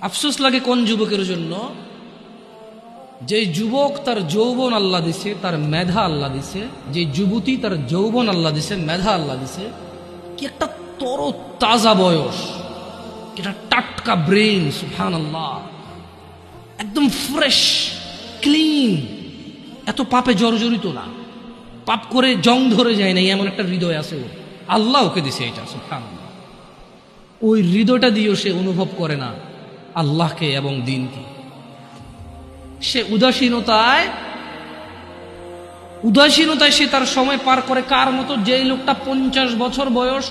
আফসোস লাগে কোন যুবকের জন্য, যে যুবক তার যৌবন আল্লাহ দিছে, তার মেধা আল্লাহ দিছে, যে যুবতী তার যৌবন আল্লাহ দিছে, মেধা আল্লাহ দিছে, কি একটা তর তাজা বয়স, এটা টাটকা ব্রেন, সুবহানাল্লাহ, একদম ফ্রেশ ক্লিন, এত পাপে জর্জরিত না, পাপ করে জং ধরে যায় না, এমন একটা হৃদয় আছে ওর, আল্লাহ ওকে দিছে এটা, সুবহানাল্লাহ। ওই হৃদয়টা দিয়েও সে অনুভব করে না আল্লাহকে এবং দিনকে। সে উদাসীনতায় সে তার সময় পার করে কার মতো, যেই লোকটা 50 বছর বয়স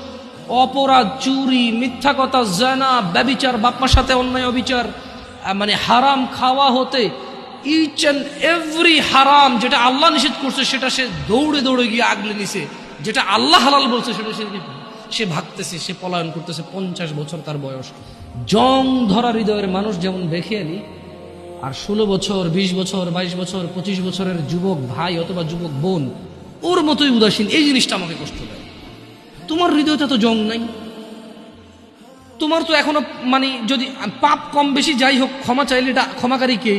অপরাধ, চুরি, মিথ্যা কথা, জানা, ব্যভিচার, বাপমার সাথে অন্যায় অবিচার, মানে হারাম খাওয়া হতে, ইচ অ্যান্ড এভরি হারাম যেটা আল্লাহ নিষেধ করছে সেটা সে দৌড়ে দৌড়ে গিয়ে আগলে নিছে, যেটা আল্লাহ হালাল বলছে সেটা সে ভাগতেছে, সে পলায়ন করতেছে। 50 বছর তার বয়স। জং ধরা হৃদয়ের মানুষ যেমন বেখেয়ালি, আর 16 বছর, 20 বছর, 22 বছর, 25 বছরের যুবক ভাই অথবা যুবক বোন ওর মতোই উদাসীন। এই জিনিসটা আমাকে কষ্ট দেয়। তোমার হৃদয়টা তো জং নাই, তোমার তো এখনো মানে যদি পাপ কম বেশি যাই হোক, ক্ষমা চাইলে এটা ক্ষমাকারী কে?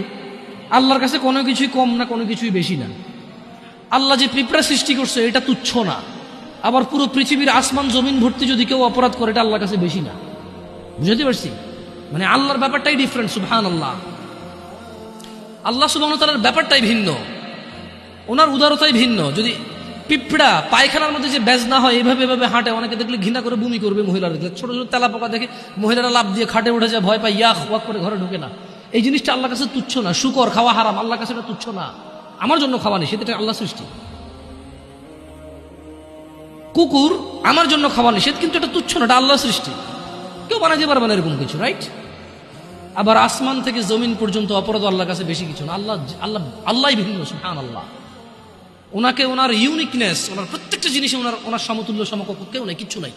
আল্লাহর কাছে কোনো কিছুই কম না, কোনো কিছুই বেশি না। আল্লাহ যে পিঁপড়া সৃষ্টি করছে এটা তুচ্ছ না, আবার পুরো পৃথিবীর আসমান জমিন ভর্তি যদি কেউ অপরাধ করে এটা আল্লাহর কাছে বেশি না। বুঝতে পারছি? মানে আল্লাহর ব্যাপারটাই ডিফারেন্ট, সুবহানাল্লাহ। আল্লাহ সুবহানাহু ওয়া তাআলার ব্যাপারটাই ভিন্ন, ওনার উদারতাই ভিন্ন। যদি পিঁপড়া পায়খানার মধ্যে যে ব্যাজ না হয় এভাবে এভাবে হাঁটে, অনেকে দেখলে ঘৃণা করে বমি করবে, মহিলারা দেখলে ছোট ছোট তেলা পোকা দেখে মহিলারা লাভ দিয়ে খাটে উঠে যায়, ভয় পায়, ইয়াক ওয়াক করে ঘরে ঢুকে না। এই জিনিসটা আল্লাহর কাছে তুচ্ছ না। শুকর খাওয়া হারাম, আল্লাহর কাছে এটা তুচ্ছ না। আমার জন্য খাওয়া নেই, সেটা আল্লাহ সৃষ্টি। কুকুর আমার জন্য খাওয়া নিষেধ, কিন্তু এটা তুচ্ছ না, এটা আল্লাহ সৃষ্টি। কেউ বানাতে পারবে না এরকম কিছু, রাইট? আবার আসমান থেকে জমিন পর্যন্ত অপরাধ আল্লাহর কাছে বেশি কিছু না। আল্লাহই ভিন্ন, সুবহানাল্লাহ। ওনাকে, ওনার ইউনিকনেস, ওনার প্রত্যেকটা জিনিসে ওনার সমতুল্য সমকক্ষ কেউ নেই, কিচ্ছু নাই।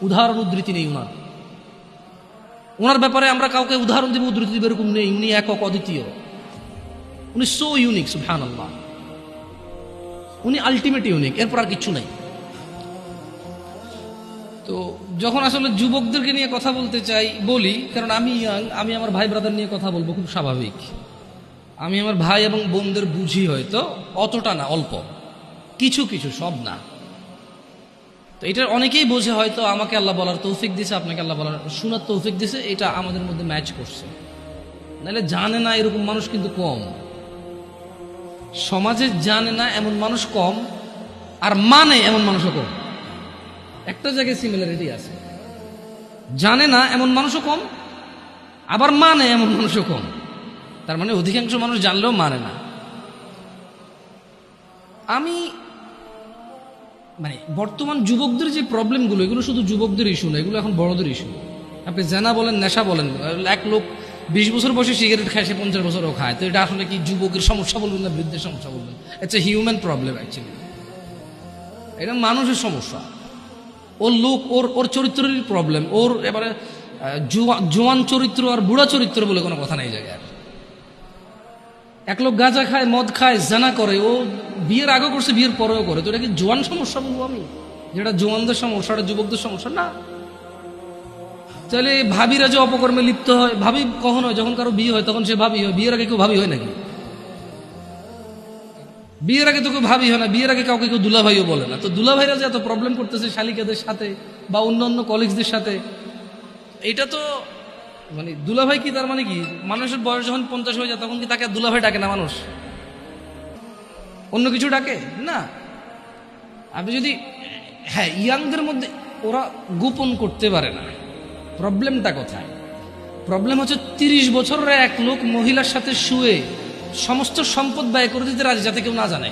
উদাহরণ উদ্ধৃতি নেই ওনার ব্যাপারে আমরা কাউকে উদাহরণ দিব, উদ্ধৃতি দিব এরকম নেই। উনি একক, অদ্বিতীয়, উনি সো ইউনিক, সুবহানাল্লাহ। উনি আলটিমেট ইউনিক, এরপর আর কিচ্ছু নাই। তো যখন আসলে যুবকদেরকে নিয়ে কথা বলতে চাই বলি, কারণ আমি ইয়াং, আমি আমার ভাই ব্রাদার নিয়ে কথা বলবো, খুব স্বাভাবিক। আমি আমার ভাই এবং বোনদের বুঝি, হয়তো অতটা না, অল্প কিছু কিছু, সব না। তো এটা অনেকেই বোঝে, হয়তো আমাকে আল্লাহ বলার তৌফিক দিছে, আপনাকে আল্লাহ বলার শোনার তৌফিক দিছে, এটা আমাদের মধ্যে ম্যাচ করছে। নাহলে জানে না এরকম মানুষ কিন্তু কম, সমাজে জানে না এমন মানুষ কম, আর মানে এমন মানুষও কম। একটা জায়গায় সিমিলারিটি আছে, জানে না এমন মানুষও কম, আবার মানে এমন মানুষও কম। তার মানে অধিকাংশ মানুষ জানলেও মানে না। আমি মানে বর্তমান যুবকদের যে প্রবলেমগুলো, এগুলো শুধু যুবকদের ইস্যু না, এগুলো এখন বড়দের ইস্যু। আপনি জেনা বলেন, নেশা বলেন, এক লোক 20 বছর বয়সে সিগারেট খায়, সে 50 বছরও খায়। তো এটা আসলে কি যুবকের সমস্যা বলবেন না বৃদ্ধের সমস্যা বলবেন? It's a human problem actually. এটা মানুষের সমস্যা। ওর লোক, ওর চরিত্রেরই প্রবলেম। ওর এবারে জোয়ান চরিত্র আর বুড়া চরিত্র বলে কোনো কথা নেই জায়গায়। এক লোক গাঁজা খায়, মদ খায়, জানা করে, ও বিয়ের আগে করছে, বিয়ের পরেও করে। তো এটা কি জোয়ান সমস্যা বলবো আমি? যেটা জোয়ানদের সমস্যা, এটা যুবকদের সমস্যা না। তাহলে ভাবিরা যে অপকর্মে লিপ্ত হয়, ভাবি কখন হয়? যখন কারো বিয়ে হয় তখন সে ভাবি হয়। বিয়ের আগে কেউ ভাবি হয় নাকি? বিয়ের আগে তো কেউ ভাবি হয় না। বিয়ের আগে কাউকে কেউ দুলাভাইও বলে না। তো দুলাভাইরা যে এত প্রবলেম করতেছে শালিকাদের সাথে বা অন্য অন্য কলিগসদের সাথে, এটা তো মানে দুলাভাই কি, তার মানে কি মানুষের বয়স যখন 50 হয়ে যায় তখন কি তাকে দুলাভাই ডাকে না মানুষ? অন্য কিছু ডাকে না। আপনি যদি, হ্যাঁ, ইয়াংদের মধ্যে ওরা গোপন করতে পারে না। প্রবলেমটা কোথায়? প্রবলেম হচ্ছে 30 বছরের এক লোক মহিলার সাথে শুয়ে সমস্ত সম্পদ ব্যয় করে দিতে রাজি, যাতে কেউ না জানে।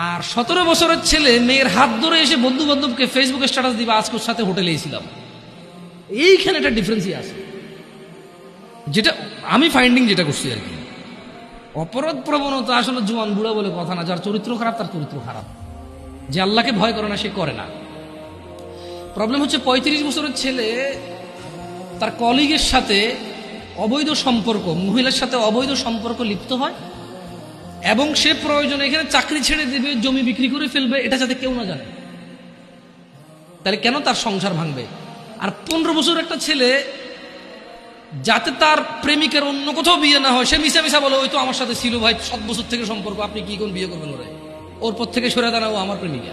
আর 17 বছরের ছেলে মেয়ের হাত ধরে এসে বন্ধু বান্ধবকে ফেসবুকে স্ট্যাটাস দিবে, আজকে ওর সাথে হোটেলে এসেছিলাম। এইখানে একটা ডিফারেন্সই আছে, যেটা আমি ফাইন্ডিং যেটা করছি আর কি। অপরাধ প্রবণতা আসলে জোয়ান বুড়া বলে কথা না। যার চরিত্র খারাপ তার চরিত্র খারাপ, যে আল্লাহকে ভয় করে না সে করে না। প্রবলেম হচ্ছে 35 বছরের ছেলে তার কলিগের সাথে অবৈধ সম্পর্ক, মহিলার সাথে অবৈধ সম্পর্ক লিপ্ত হয়, এবং সে প্রয়োজনে এখানে চাকরি ছেড়ে দেবে, জমি বিক্রি করে ফেলবে, এটা যাতে কেউ না জানে। তাহলে কেন তার সংসার ভাঙবে? আর 15 বছর একটা ছেলে যাতে তার প্রেমিকের অন্য কোথাও বিয়ে না হয়, সে মিশা মিশা বলে ওই তো আমার সাথে ছিল ভাই 7 বছর থেকে সম্পর্ক, আপনি কি কোন বিয়ে করবেন ওরে, ওর পর থেকে সরে দাঁড়াও আমার প্রেমিকা।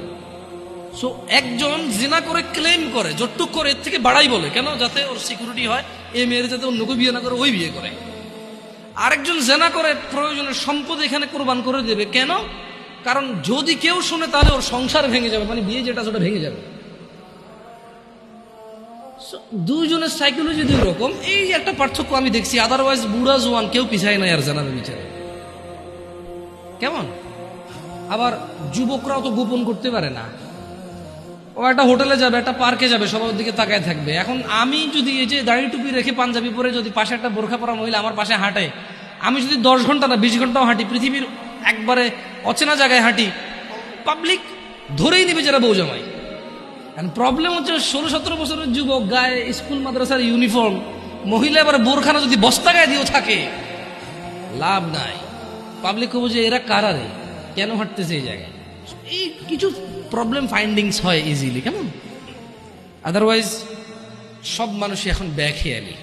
সো একজন জিনা করে ক্লেম করে, যতটুক করে এর থেকে বাড়াই বলে, কেন? যাতে ওর সিকিউরিটি হয়, এই মেয়ের যাতে অন্য কেউ বিয়ে না করে ওই বিয়ে করে। আরেকজন জেনা করে প্রয়োজনের সম্পদ এখানে কোরবান করে দেবে, কেন? কারণ যদি কেউ শুনে তাহলে ওর সংসার ভেঙে যাবে, মানে বিয়ে যেটা সেটা ভেঙে যাবে। দুইজনের সাইকোলজি দুই রকম, এই একটা পার্থক্য আমি দেখছি। আদারওয়াইজ বুড়া জোয়ান কেউ পিছায় নাই আর জানাবে বিচারে। কেমন? আবার যুবকরাও তো গোপন করতে পারে না, ও একটা হোটেলে যাবে, একটা পার্কে যাবে, সবার দিকে তাকায় থাকবে। এখন আমি যদি এই যে দাড়ি টুপি রেখে পাঞ্জাবি পরে যদি পাশে একটা বোরখা পরা মহিলা আমার পাশে হাঁটে, আমি যদি 10 ঘন্টা না 20 ঘন্টাও হাঁটি, পৃথিবীর একবারে অচেনা জায়গায় হাঁটি, পাবলিক ধরেই নিবে যারা বউ জামাই। প্রবলেম হচ্ছে 16-17 বছরের যুবক, গায়ে স্কুল মাদ্রাসার ইউনিফর্ম, মহিলা এবার বোরখানা যদি বস্তা গায়ে দিয়েও থাকে, লাভ নাই। পাবলিক কবো যে এরা কারারে, কেন হাঁটতেছে এই জায়গায়। এই কিছু প্রবলেম ফাইন্ডিংস হয় ইজিলি, কেমন? আদারওয়াইজ সব মানুষই এখন ব্যাখেয়ালি।